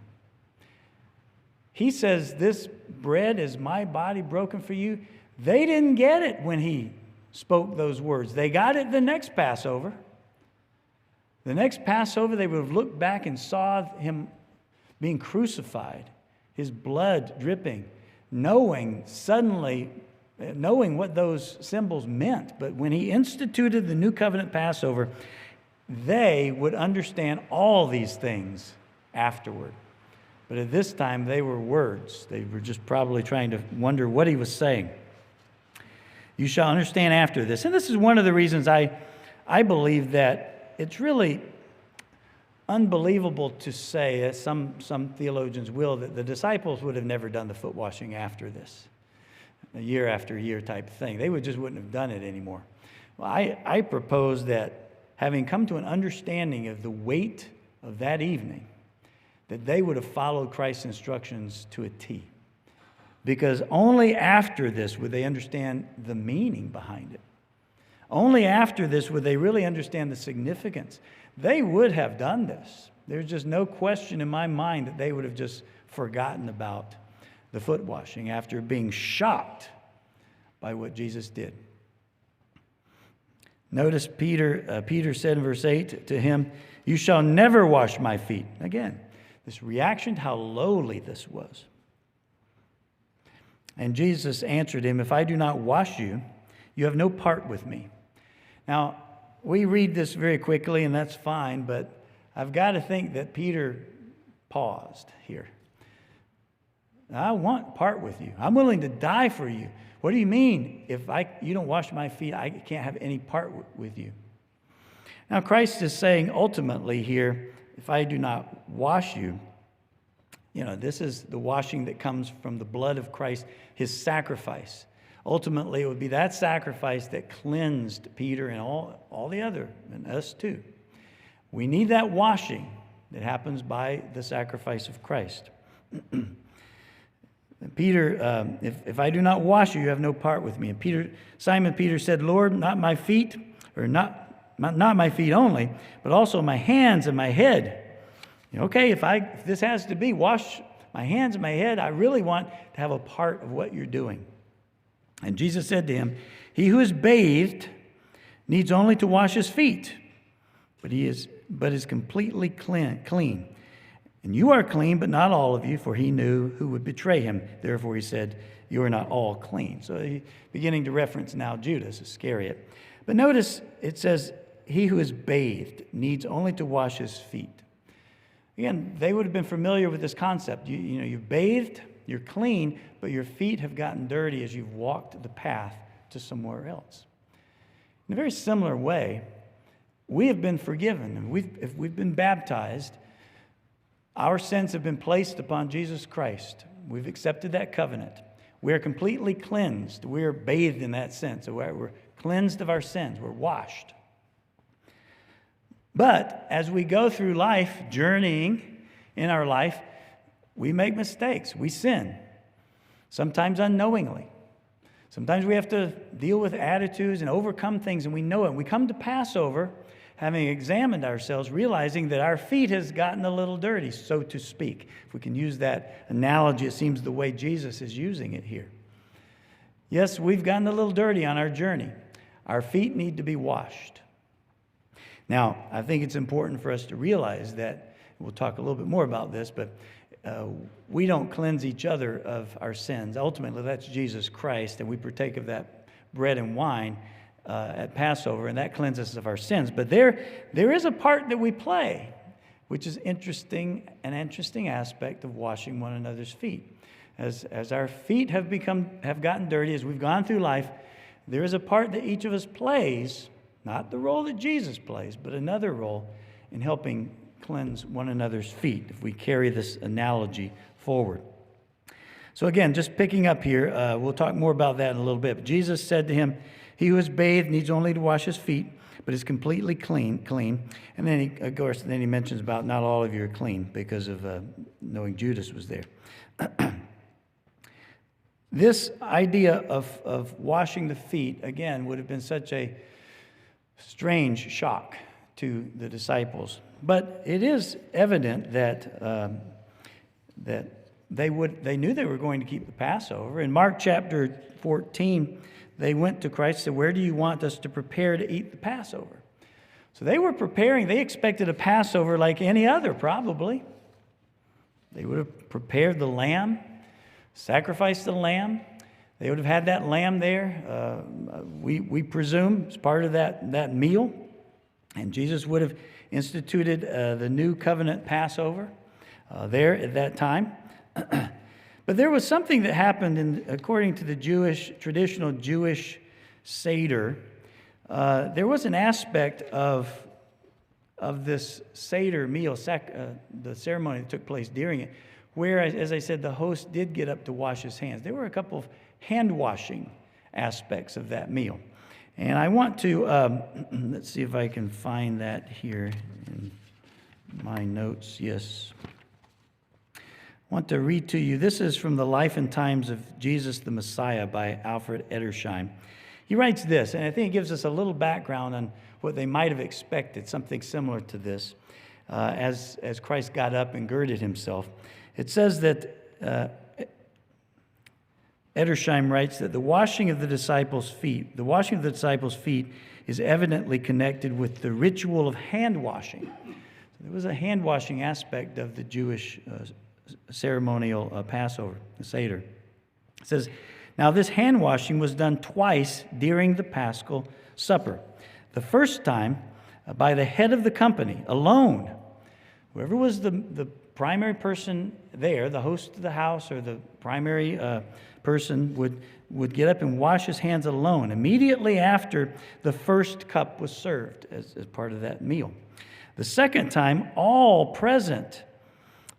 He says, this bread is my body broken for you. They didn't get it when he spoke those words. They got it the next Passover. The next Passover, they would have looked back and saw him being crucified, his blood dripping, knowing what those symbols meant. But when he instituted the New Covenant Passover, they would understand all these things afterward. But at this time, they were words. They were just probably trying to wonder what he was saying. You shall understand after this. And this is one of the reasons I believe that it's really unbelievable to say, as some theologians will, that the disciples would have never done the foot washing after this, a year after year type thing. They just wouldn't have done it anymore. Well, I propose that having come to an understanding of the weight of that evening, that they would have followed Christ's instructions to a T. Because only after this would they understand the meaning behind it. Only after this would they really understand the significance. They would have done this. There's just no question in my mind that they would have just forgotten about the foot washing after being shocked by what Jesus did. Notice Peter said in verse 8 to him, you shall never wash my feet. Again, this reaction to how lowly this was. And Jesus answered him, if I do not wash you, you have no part with me. Now, we read this very quickly, and that's fine, but I've got to think that Peter paused here. I want part with you. I'm willing to die for you. What do you mean? If you don't wash my feet, I can't have any part with you. Now, Christ is saying ultimately here, if I do not wash you, this is the washing that comes from the blood of Christ, his sacrifice. Ultimately, it would be that sacrifice that cleansed Peter and all the other, and us too. We need that washing that happens by the sacrifice of Christ. Peter, if I do not wash you, you have no part with me. And Simon Peter said, Lord, not my feet, or not my feet only, but also my hands and my head. Okay, if this has to be wash my hands and my head, I really want to have a part of what you're doing. And Jesus said to him, he who is bathed needs only to wash his feet, but is completely clean. And you are clean, but not all of you, for he knew who would betray him. Therefore he said, you are not all clean. So he's beginning to reference now Judas Iscariot. But notice it says, he who is bathed needs only to wash his feet. Again, they would have been familiar with this concept. You've bathed, you're clean, but your feet have gotten dirty as you've walked the path to somewhere else. In a very similar way, we have been forgiven. And if we've been baptized, our sins have been placed upon Jesus Christ. We've accepted that covenant. We are completely cleansed. We are bathed in that sense. So we're cleansed of our sins. We're washed. But as we go through life, journeying in our life, we make mistakes. We sin, sometimes unknowingly. Sometimes we have to deal with attitudes and overcome things, and we know it. We come to Passover, having examined ourselves, realizing that our feet has gotten a little dirty, so to speak. If we can use that analogy, it seems the way Jesus is using it here. Yes, we've gotten a little dirty on our journey. Our feet need to be washed. Now, I think it's important for us to realize that, we'll talk a little bit more about this, but we don't cleanse each other of our sins. Ultimately, that's Jesus Christ, and we partake of that bread and wine at Passover, and that cleanses us of our sins. But there is a part that we play. which is an interesting aspect of washing one another's feet. As our feet have gotten dirty, as we've gone through life, there is a part that each of us plays, not the role that Jesus plays, but another role in helping cleanse one another's feet, if we carry this analogy forward. So again, just picking up here, we'll talk more about that in a little bit. But Jesus said to him, "He who is bathed needs only to wash his feet, but is completely clean." And then he mentions about not all of you are clean because of knowing Judas was there. This idea of washing the feet, again, would have been such a strange shock to the disciples. But it is evident that they knew they were going to keep the Passover. In Mark chapter 14, they went to Christ and said, "Where do you want us to prepare to eat the Passover?" So they were preparing. They expected a Passover like any other, probably. They would have prepared the lamb, sacrificed the lamb. They would have had that lamb there, we presume, as part of that meal. And Jesus would have instituted the new covenant Passover there at that time. But there was something that happened according to the traditional Jewish Seder. There was an aspect of this Seder meal, the ceremony that took place during it, where, as I said, the host did get up to wash his hands. There were a couple of hand-washing aspects of that meal. And I want to, let's see if I can find that here in my notes. Yes. I want to read to you. This is from The Life and Times of Jesus the Messiah by Alfred Edersheim. He writes this, and I think it gives us a little background on what they might have expected, something similar to this, as Christ got up and girded himself. It says that Edersheim writes that the washing of the disciples' feet is evidently connected with the ritual of hand washing. So there was a hand washing aspect of the Jewish ceremonial Passover, the Seder. It says, "Now this hand washing was done twice during the Paschal supper. The first time by the head of the company, alone." Whoever was the primary person there, the host of the house or the primary person would get up and wash his hands alone immediately after the first cup was served as part of that meal. The second time, all present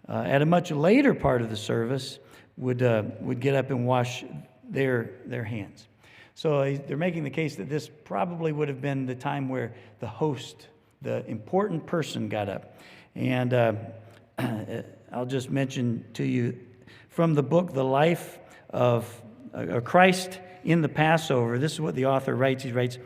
at a much later part of the service would get up and wash their hands. So they're making the case that this probably would have been the time where the host, the important person, got up. And I'll just mention to you from the book, The Life of Christ in the Passover. This is what the author writes. He writes,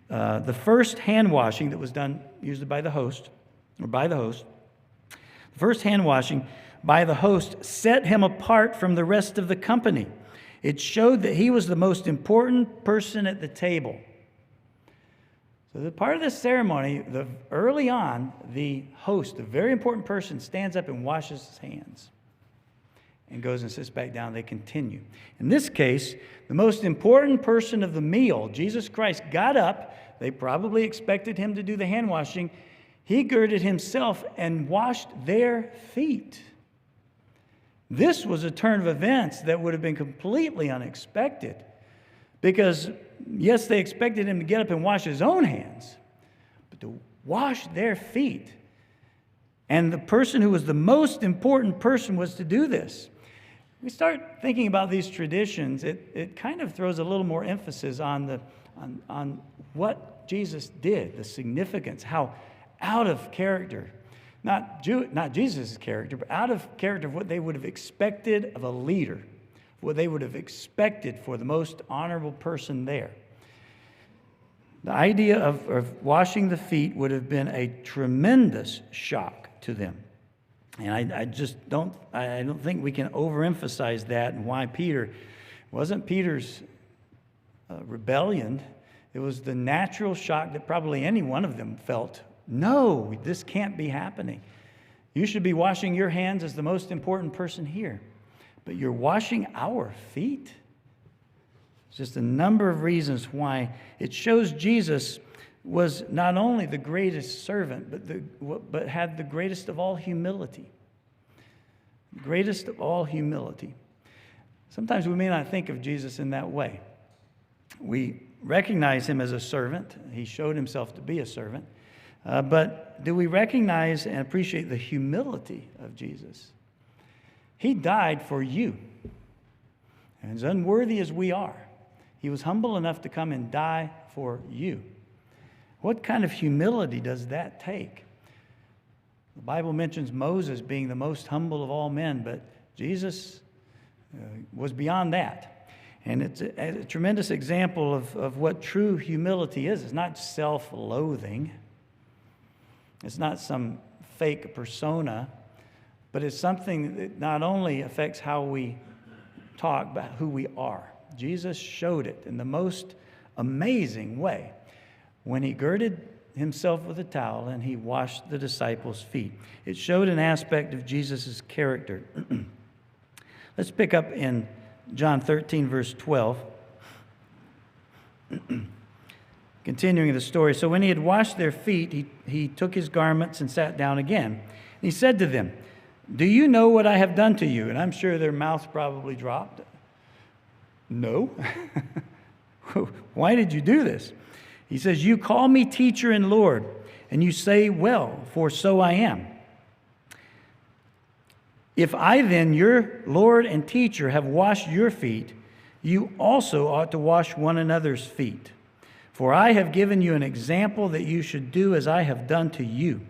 the first hand washing that was done usually by the host, the first hand washing by the host set him apart from the rest of the company. It showed that he was the most important person at the table. So the part of this ceremony, early on, the host, the very important person, stands up and washes his hands and goes and sits back down. They continue. In this case, the most important person of the meal, Jesus Christ, got up. They probably expected him to do the hand washing. He girded himself and washed their feet. This was a turn of events that would have been completely unexpected because, yes, they expected him to get up and wash his own hands, but to wash their feet. And the person who was the most important person was to do this. We start thinking about these traditions, it kind of throws a little more emphasis on what Jesus did, the significance, how out of character, not Jesus' character, but out of character of what they would have expected of a leader, what they would have expected for the most honorable person there. The idea of washing the feet would have been a tremendous shock to them. And I don't think we can overemphasize that and why Peter. It wasn't Peter's rebellion. It was the natural shock that probably any one of them felt. No, this can't be happening. You should be washing your hands as the most important person here. But you're washing our feet? It's just a number of reasons why it shows Jesus was not only the greatest servant, but had the greatest of all humility. Greatest of all humility. Sometimes we may not think of Jesus in that way. We recognize him as a servant. He showed himself to be a servant. But do we recognize and appreciate the humility of Jesus? He died for you. And as unworthy as we are, he was humble enough to come and die for you. What kind of humility does that take? The Bible mentions Moses being the most humble of all men, but Jesus was beyond that. And it's a tremendous example of what true humility is. It's not self-loathing. It's not some fake persona, but it's something that not only affects how we talk, but who we are. Jesus showed it in the most amazing way when he girded himself with a towel and he washed the disciples' feet. It showed an aspect of Jesus' character. Let's pick up in John 13, verse 12. Continuing the story. So when he had washed their feet, he took his garments and sat down again. And he said to them, "Do you know what I have done to you?" And I'm sure their mouths probably dropped. No. Why did you do this? He says, "You call me teacher and Lord, and you say, well, for so I am. If I then, your Lord and teacher, have washed your feet, you also ought to wash one another's feet. For I have given you an example that you should do as I have done to you.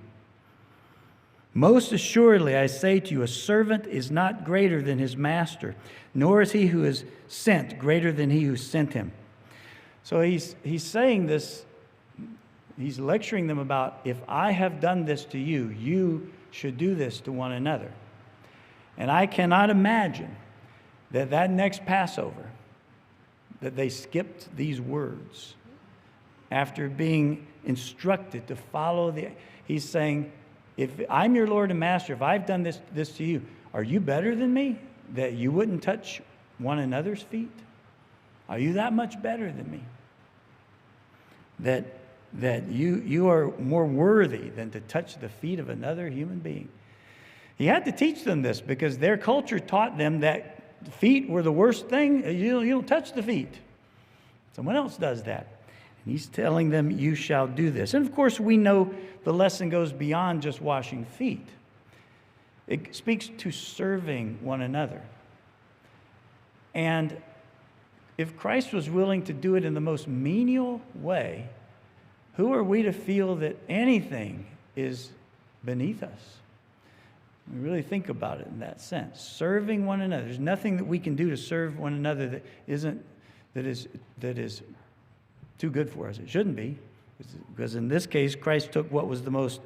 Most assuredly, I say to you, a servant is not greater than his master, nor is he who is sent greater than he who sent him." So he's saying this, he's lecturing them about, if I have done this to you, you should do this to one another. And I cannot imagine that next Passover, that they skipped these words after being instructed to follow he's saying, if I'm your Lord and Master, if I've done this to you, are you better than me that you wouldn't touch one another's feet? Are you that much better than me? That you are more worthy than to touch the feet of another human being? He had to teach them this because their culture taught them that feet were the worst thing. You don't touch the feet. Someone else does that. And he's telling them, you shall do this. And of course, we know the lesson goes beyond just washing feet. It speaks to serving one another. And if Christ was willing to do it in the most menial way, who are we to feel that anything is beneath us? We really think about it in that sense. Serving one another. There's nothing that we can do to serve one another that is too good for us. It shouldn't be. Because in this case, Christ took what was the most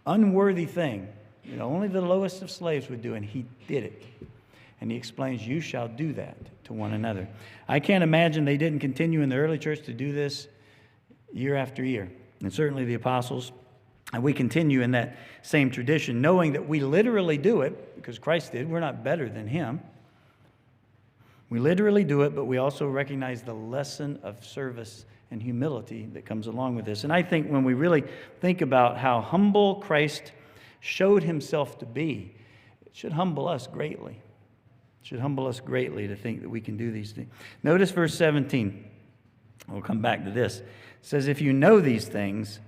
unworthy thing, only the lowest of slaves would do, and he did it. And he explains, you shall do that to one another. I can't imagine they didn't continue in the early church to do this year after year. And certainly the apostles. And we continue in that same tradition, knowing that we literally do it, because Christ did. We're not better than him. We literally do it, but we also recognize the lesson of service and humility that comes along with this. And I think when we really think about how humble Christ showed himself to be, it should humble us greatly. It should humble us greatly to think that we can do these things. Notice verse 17. We'll come back to this. It says, if you know these things,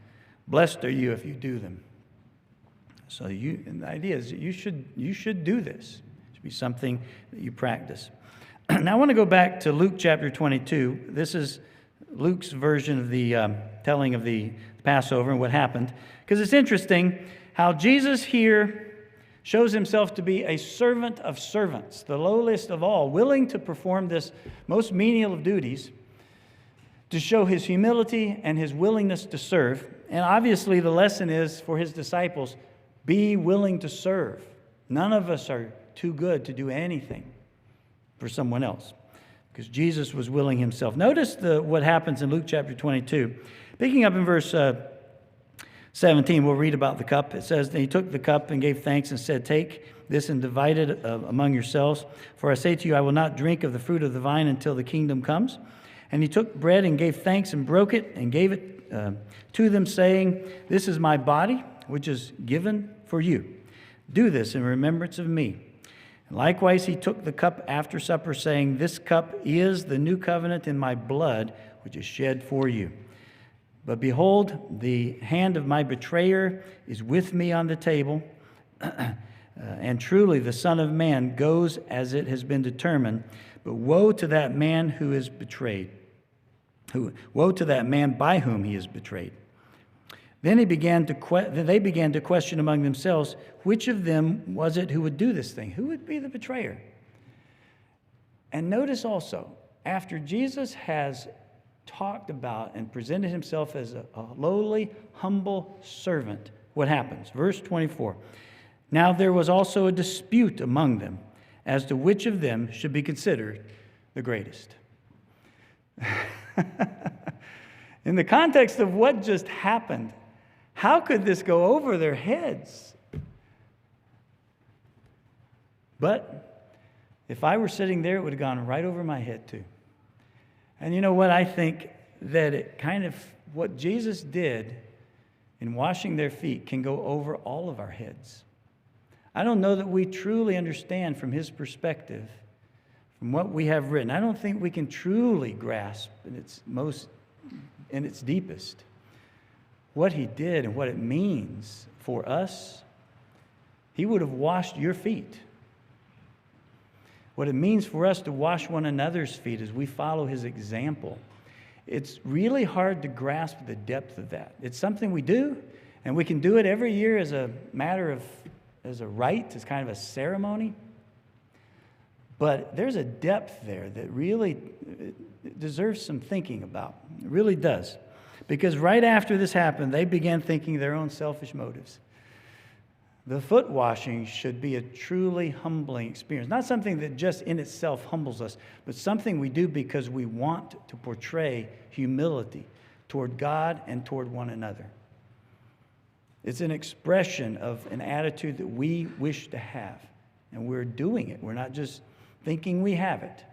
blessed are you if you do them. So and the idea is that you should do this. It should be something that you practice. Now I want to go back to Luke chapter 22. This is Luke's version of the telling of the Passover and what happened. Because it's interesting how Jesus here shows himself to be a servant of servants, the lowliest of all, willing to perform this most menial of duties to show his humility and his willingness to serve. And obviously the lesson is for his disciples, be willing to serve. None of us are too good to do anything for someone else, because Jesus was willing himself. Notice what happens in Luke chapter 22. Picking up in verse 17, we'll read about the cup. It says, "Then he took the cup and gave thanks and said, 'Take this and divide it among yourselves. For I say to you, I will not drink of the fruit of the vine until the kingdom comes.' And he took bread and gave thanks and broke it and gave it to them, saying, "This is my body, which is given for you. Do this in remembrance of me." And likewise, he took the cup after supper, saying, "This cup is the new covenant in my blood, which is shed for you. But behold, the hand of my betrayer is with me on the table. And truly the Son of Man goes as it has been determined. But woe to that man who is betrayed. Woe to that man by whom he is betrayed." Then they began to question among themselves, which of them was it who would do this thing? Who would be the betrayer? And notice also, after Jesus has talked about and presented himself as a lowly, humble servant, what happens? Verse 24. "Now there was also a dispute among them as to which of them should be considered the greatest." In the context of what just happened, how could this go over their heads? But if I were sitting there, it would have gone right over my head too. And you know what? I think that it kind of, what Jesus did in washing their feet can go over all of our heads. I don't know that we truly understand from his perspective, from what we have written. I don't think we can truly grasp in its deepest what he did and what it means for us. He would have washed your feet. What it means for us to wash one another's feet as we follow his example. It's really hard to grasp the depth of that. It's something we do, and we can do it every year as a matter of, as a rite, as kind of a ceremony. But there's a depth there that really deserves some thinking about. It really does. Because right after this happened, they began thinking their own selfish motives. The foot washing should be a truly humbling experience. Not something that just in itself humbles us, but something we do because we want to portray humility toward God and toward one another. It's an expression of an attitude that we wish to have. And we're doing it. We're not just thinking we have it.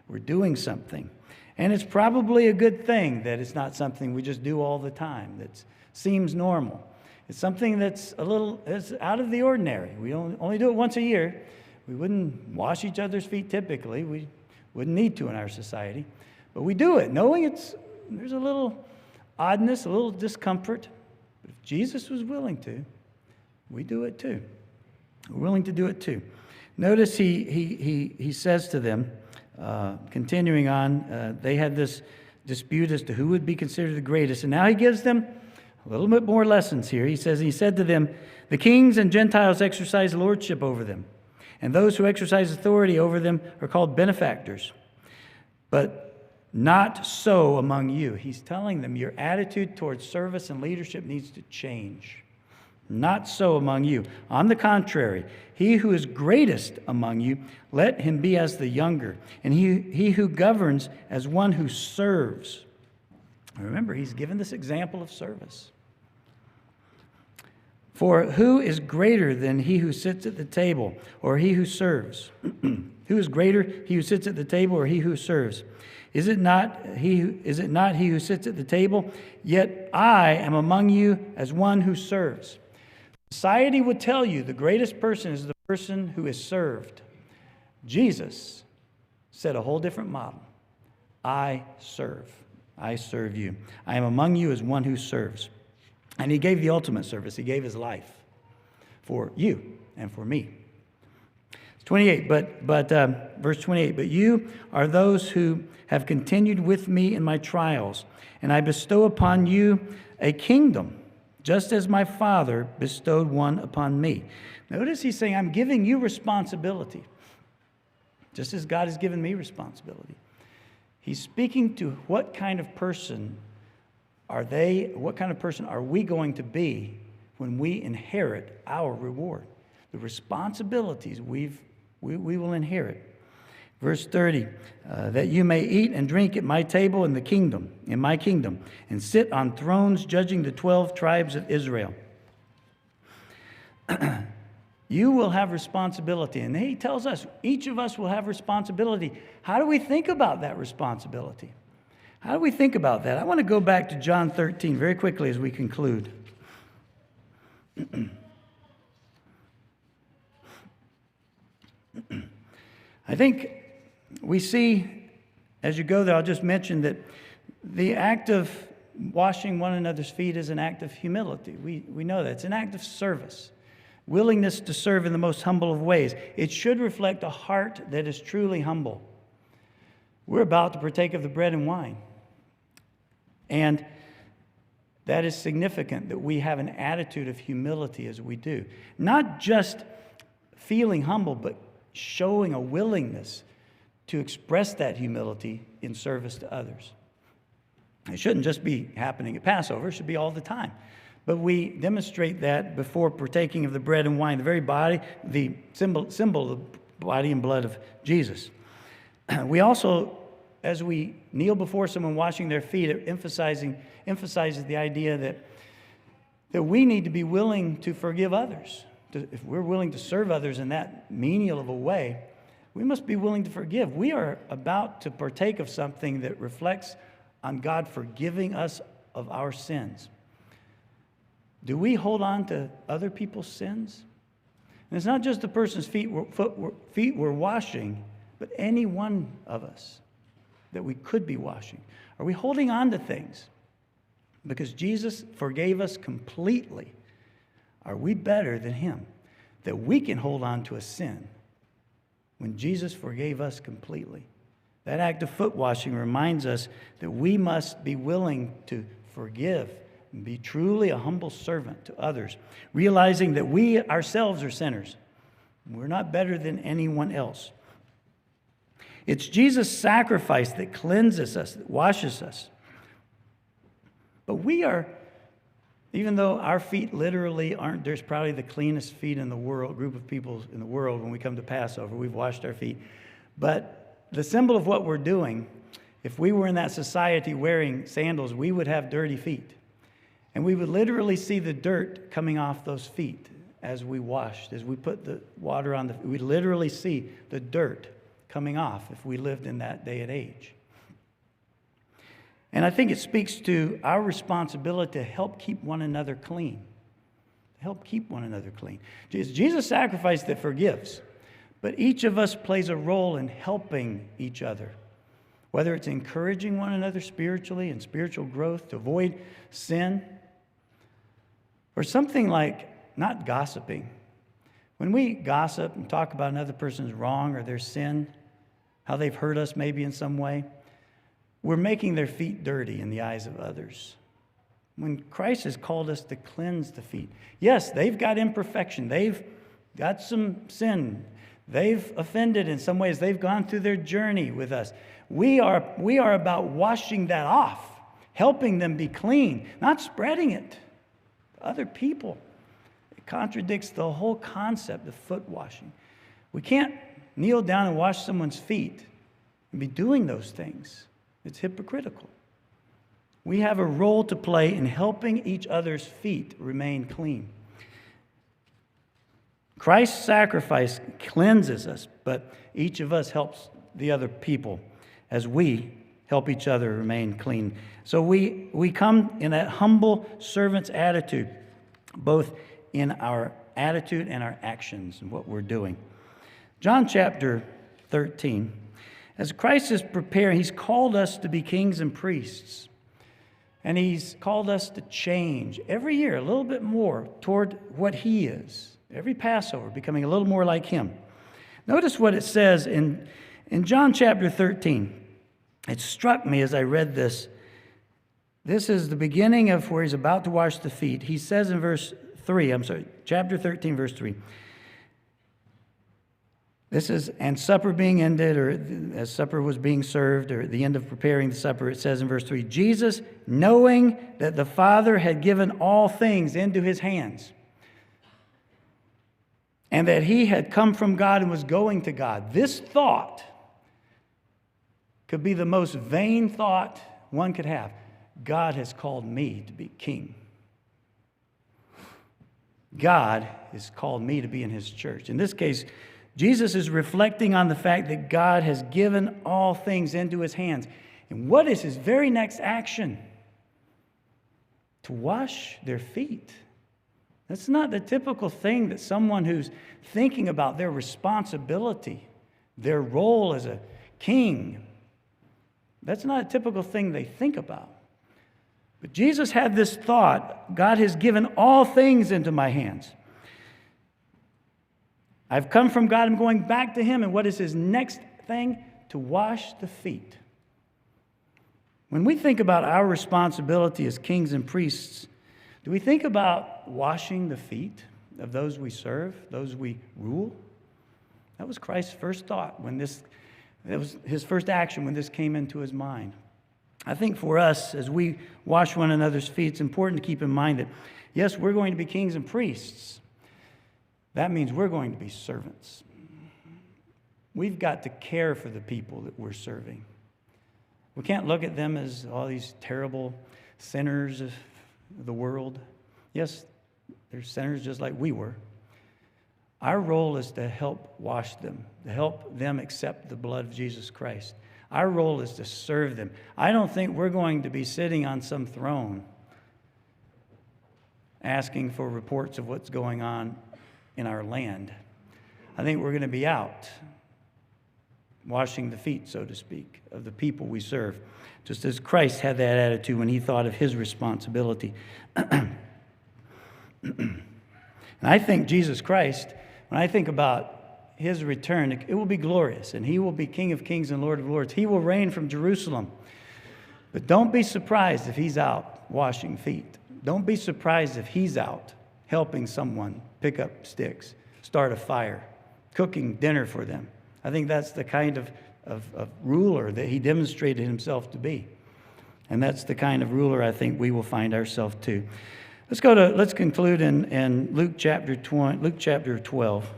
We're doing something. And it's probably a good thing that it's not something we just do all the time, that seems normal. It's something that's it's out of the ordinary. We only do it once a year. We wouldn't wash each other's feet typically. We wouldn't need to in our society. But we do it, knowing there's a little oddness, a little discomfort. But if Jesus was willing to, we do it too. We're willing to do it too. Notice he says to them, continuing on, they had this dispute as to who would be considered the greatest. And now he gives them a little bit more lessons here. He said to them, "The kings and Gentiles exercise lordship over them, and those who exercise authority over them are called benefactors. But not so among you." He's telling them your attitude towards service and leadership needs to change. Not so among you. On the contrary, he who is greatest among you, let him be as the younger, and he who governs as one who serves. Remember, he's given this example of service. "For who is greater than he who sits at the table, or he who serves? Who is greater, he who sits at the table, or he who serves? Is it not he who sits at the table? Yet I am among you as one who serves." Society would tell you the greatest person is the person who is served. Jesus set a whole different model. I serve you. I am among you as one who serves. And he gave the ultimate service. He gave his life for you and for me. 28, verse 28, "But you are those who have continued with me in my trials, and I bestow upon you a kingdom, just as my Father bestowed one upon me." Notice he's saying, I'm giving you responsibility, just as God has given me responsibility. He's speaking to what kind of person what kind of person are we going to be when we inherit our reward? The responsibilities we will inherit. Verse 30, "That you may eat and drink at my table in my kingdom, and sit on thrones judging the 12 tribes of Israel." You will have responsibility. And he tells us, each of us will have responsibility. How do we think about that responsibility? How do we think about that? I want to go back to John 13 very quickly as we conclude. I think we see, as you go there, I'll just mention that the act of washing one another's feet is an act of humility. We know that. It's an act of service. Willingness to serve in the most humble of ways. It should reflect a heart that is truly humble. We're about to partake of the bread and wine. And that is significant that we have an attitude of humility as we do. Not just feeling humble, but showing a willingness to express that humility in service to others. It shouldn't just be happening at Passover, it should be all the time. But we demonstrate that before partaking of the bread and wine, the very body, the symbol of the body and blood of Jesus. We also, as we kneel before someone washing their feet, it emphasizes the idea that we need to be willing to forgive others. If we're willing to serve others in that menial of a way, we must be willing to forgive. We are about to partake of something that reflects on God forgiving us of our sins. Do we hold on to other people's sins? And it's not just the person's feet we're washing, but any one of us that we could be washing. Are we holding on to things? Because Jesus forgave us completely. Are we better than him that we can hold on to a sin when Jesus forgave us completely? That act of foot washing reminds us that we must be willing to forgive and be truly a humble servant to others, realizing that we ourselves are sinners. We're not better than anyone else. It's Jesus' sacrifice that cleanses us, that washes us. But we are, even though our feet literally aren't, there's probably the cleanest feet in the world, group of people in the world when we come to Passover, we've washed our feet. But the symbol of what we're doing, if we were in that society wearing sandals, we would have dirty feet. And we would literally see the dirt coming off those feet as we washed, as we put the water on we'd literally see the dirt coming off if we lived in that day and age. And I think it speaks to our responsibility to help keep one another clean. To help keep one another clean. It's Jesus' sacrifice that forgives. But each of us plays a role in helping each other. Whether it's encouraging one another spiritually and spiritual growth to avoid sin. Or something like not gossiping. When we gossip and talk about another person's wrong or their sin, how they've hurt us maybe in some way, we're making their feet dirty in the eyes of others. When Christ has called us to cleanse the feet. Yes, they've got imperfection. They've got some sin. They've offended in some ways. They've gone through their journey with us. We are about washing that off, helping them be clean, not spreading it to other people. It contradicts the whole concept of foot washing. We can't kneel down and wash someone's feet and be doing those things. It's hypocritical. We have a role to play in helping each other's feet remain clean. Christ's sacrifice cleanses us, but each of us helps the other people as we help each other remain clean. So we come in that humble servant's attitude, both in our attitude and our actions and what we're doing. John chapter 13, as Christ is preparing, he's called us to be kings and priests. And he's called us to change every year a little bit more toward what he is. Every Passover, becoming a little more like him. Notice what it says in John chapter 13. It struck me as I read this. This is the beginning of where he's about to wash the feet. He says in chapter 13, verse 3. This is, and supper being ended, or as supper was being served, or at the end of preparing the supper, it says in verse 3, Jesus, knowing that the Father had given all things into his hands, and that he had come from God and was going to God. This thought could be the most vain thought one could have. God has called me to be king. God has called me to be in his church. In this case, Jesus is reflecting on the fact that God has given all things into his hands. And what is his very next action? To wash their feet. That's not the typical thing that someone who's thinking about their responsibility, their role as a king, that's not a typical thing they think about. But Jesus had this thought: God has given all things into my hands. I've come from God, I'm going back to him, and what is his next thing? To wash the feet. When we think about our responsibility as kings and priests, do we think about washing the feet of those we serve, those we rule? That was Christ's first thought that was his first action when this came into his mind. I think for us, as we wash one another's feet, it's important to keep in mind that, yes, we're going to be kings and priests. That means we're going to be servants. We've got to care for the people that we're serving. We can't look at them as all these terrible sinners of the world. Yes, they're sinners just like we were. Our role is to help wash them, to help them accept the blood of Jesus Christ. Our role is to serve them. I don't think we're going to be sitting on some throne asking for reports of what's going on in our land. I think we're going to be out washing the feet, so to speak, of the people we serve, just as Christ had that attitude when he thought of his responsibility. And I think Jesus Christ, when I think about his return, it will be glorious, and he will be King of Kings and Lord of Lords. He will reign from Jerusalem. But don't be surprised if he's out washing feet. Don't be surprised if he's out helping someone pick up sticks, start a fire, cooking dinner for them. I think that's the kind of ruler that he demonstrated himself to be. And that's the kind of ruler I think we will find ourselves too. Let's conclude in Luke chapter 12.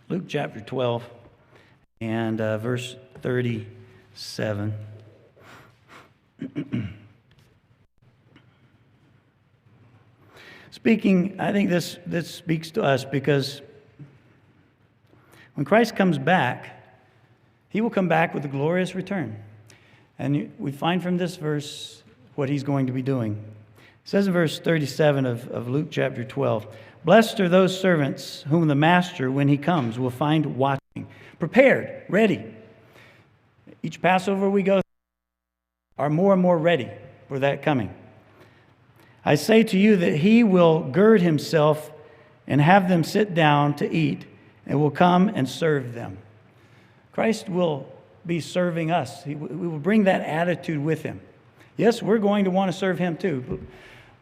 Luke chapter 12 and verse 37. Speaking, I think this speaks to us because when Christ comes back, he will come back with a glorious return. And we find from this verse what he's going to be doing. It says in verse 37 of Luke chapter 12, "Blessed are those servants whom the master, when he comes, will find watching, prepared, ready." Each Passover we go through are more and more ready for that coming. "I say to you that he will gird himself and have them sit down to eat, and will come and serve them." Christ will be serving us. We will bring that attitude with him. Yes, we're going to want to serve him too,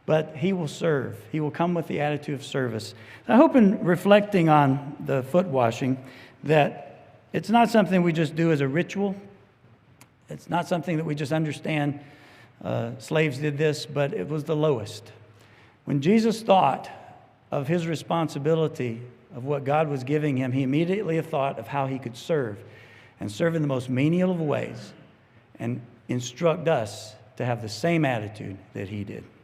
but he will serve. He will come with the attitude of service. I hope in reflecting on the foot washing that it's not something we just do as a ritual. It's not something that we just understand. Slaves did this, but it was the lowest. When Jesus thought of his responsibility, of what God was giving him, he immediately thought of how he could serve, and serve in the most menial of ways, and instruct us to have the same attitude that he did.